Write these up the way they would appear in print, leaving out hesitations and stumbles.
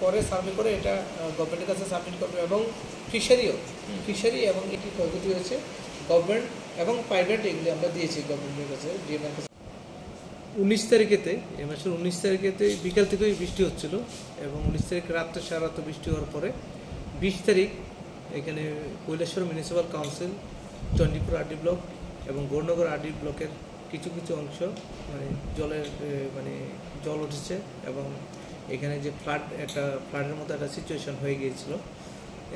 পরে সার্ভে করে এটা গভর্নমেন্টের কাছে সাবমিট করবে এবং ফিশারি এবং এটি ক্ষয়ক্ষতি হয়েছে গভর্নমেন্ট এবং প্রাইভেট এগুলি আমরা দিয়েছি গভর্নমেন্টের কাছে ডিএমের কাছে। 19 তারিখেতে এই মাসের 19 তারিখেতে বিকাল থেকেই বৃষ্টি হচ্ছিল এবং 19 তারিখ রাত্রে সারা রাত বৃষ্টি হওয়ার পরে 20 তারিখ এখানে Kailashahar municipal council, Chandipur RD block এবং গৌরনগর আরডি ব্লকের কিছু কিছু অংশ জল উঠেছে এবং এখানে যে ফ্লাডের মতো একটা সিচুয়েশন হয়ে গিয়েছিল।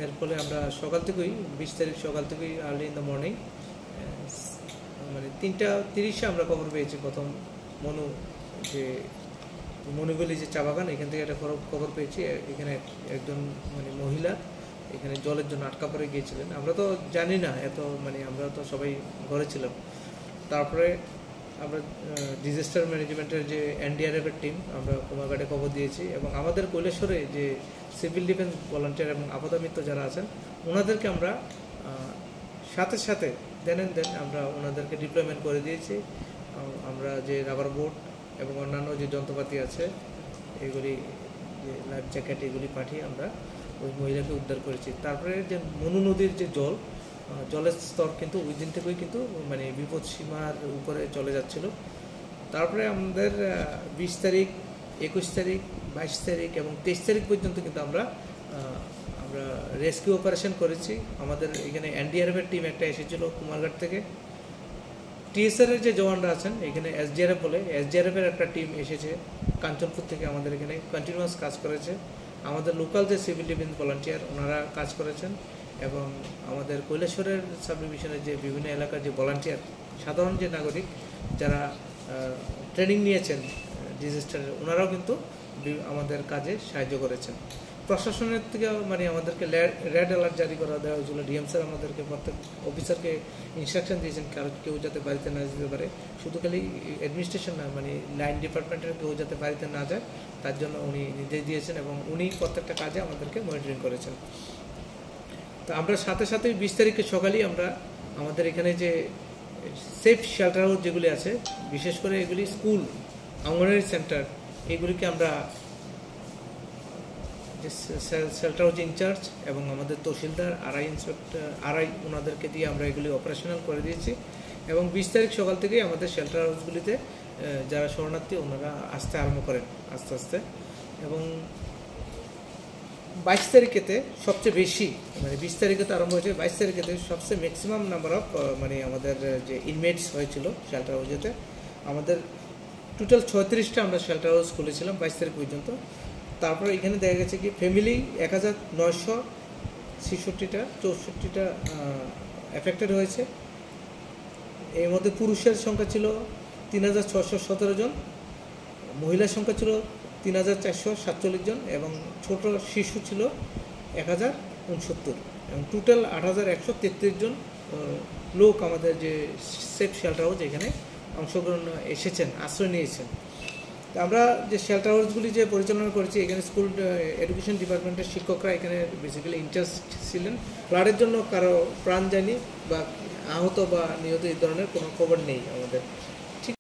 এর ফলে আমরা সকাল থেকেই 20 তারিখ সকাল থেকেই আর্লি ইন দ্য মর্নিং 3:30 আমরা খবর পেয়েছি। প্রথম মনুগুলি যে চা বাগান এখান থেকে একটা খবর পেয়েছি, এখানে একজন মহিলা এখানে জলের জন্য আটকা পড়ে গিয়েছিলেন। আমরা তো জানি না এত আমরা তো সবাই ঘরে ছিলাম। তারপরে আমরা ডিজাস্টার ম্যানেজমেন্টের যে এনডিআরএফের টিম আমরা কুমারঘাটে খবর দিয়েছি এবং আমাদের কৈলাসহরে যে সিভিল ডিফেন্স ভলান্টিয়ার এবং আপাতমিত্র যারা আছেন ওনাদেরকে আমরা সাথে দেন আমরা ওনাদেরকে ডিপ্লয়মেন্ট করে দিয়েছি। আমরা যে রাবার বোট এবং অন্যান্য যে যন্ত্রপাতি আছে এগুলি যে লাইফ জ্যাকেট এগুলি পাঠিয়ে আমরা ওই মহিলাকে উদ্ধার করেছি। তারপরে যে মনু নদীর যে জলের স্তর কিন্তু ওই দিন থেকেই কিন্তু বিপদ সীমার উপরে চলে যাচ্ছিল। তারপরে আমাদের 20 তারিখ, 21 তারিখ, 22 তারিখ এবং 23 তারিখ পর্যন্ত কিন্তু আমরা রেস্কিউ অপারেশন করেছি। আমাদের এখানে এনডিআরএফের টিম একটা এসেছিল কুমারঘাট থেকে। টিএসআরের যে জওয়ানরা আছেন এখানে এসডিআরএফের একটা টিম এসেছে কাঞ্চনপুর থেকে, আমাদের এখানে কন্টিনিউয়াস কাজ করেছে। আমাদের লোকাল যে সিভিল ডিফেন্স ভলান্টিয়ার ওনারা কাজ করেছেন এবং আমাদের কৈলাসহরের সাব ডিভিশনের যে বিভিন্ন এলাকার যে ভলান্টিয়ার, সাধারণ যে নাগরিক যারা ট্রেনিং নিয়েছেন ডিজাস্টারের, ওনারাও কিন্তু আমাদের কাজে সাহায্য করেছেন। প্রশাসনের থেকে আমাদেরকে রেড অ্যালার্ট জারি করা দেওয়া হয়েছিল। ডিএম স্যার আমাদেরকে প্রত্যেক অফিসারকে ইনস্ট্রাকশন দিয়েছেন কেউ যাতে বাড়িতে না যেতে পারে, শুধু খালি অ্যাডমিনিস্ট্রেশন না লাইন ডিপার্টমেন্টের কেউ যাতে বাড়িতে না যায় তার জন্য উনি নির্দেশ দিয়েছেন এবং উনি প্রত্যেকটা কাজে আমাদেরকে মনিটরিং করেছেন। তো আমরা সাথে 20 তারিখে সকালেই আমরা আমাদের এখানে যে সেফ শেল্টার হাউস যেগুলি আছে, বিশেষ করে এগুলি স্কুল, অঙ্গনওয়াড়ি সেন্টার, এগুলিকে আমরা যে শেল্টার হাউস ইনচার্জ এবং আমাদের তহসিলদার আরআই ওনাদেরকে দিয়ে আমরা এগুলি অপারেশনাল করে দিয়েছি এবং 20 তারিখ সকাল থেকেই আমাদের শেল্টার হাউসগুলিতে যারা শরণার্থী ওনারা আসতে আরম্ভ করেন আস্তে এবং 22 তারিখেতে সবচেয়ে বেশি 20 তারিখে তো আরম্ভ হয়েছে, 22 তারিখেতে সবচেয়ে ম্যাক্সিমাম নাম্বার অফ আমাদের যে ইনমেটস হয়েছিল শেল্টার হাউসেতে। আমাদের টোটাল 36টা আমরা শেল্টার হাউস খুলেছিলাম 22 তারিখ পর্যন্ত। তারপরে এখানে দেখা গেছে কি ফ্যামিলি 1964টা এফেক্টেড হয়েছে। এর মধ্যে পুরুষের সংখ্যা ছিল 3617 জন, মহিলার সংখ্যা ছিল 3447 জন এবং ছোট শিশু ছিল 1069 এবং টোটাল 8133 জন লোক আমাদের যে সেফ শেল্টার হাউস এখানে অংশগ্রহণ এসেছেন, আশ্রয় নিয়েছেন। আমরা যে শেল্টার হাউসগুলি যে পরিচালনা করেছি এখানে স্কুল এডুকেশন ডিপার্টমেন্টের শিক্ষকরা এখানে বেসিক্যালি ইনচার্জ ছিলেন। ফ্লাডের জন্য কারো প্রাণ যায়নি বা আহত বা নিহত এই ধরনের কোনো খবর নেই আমাদের।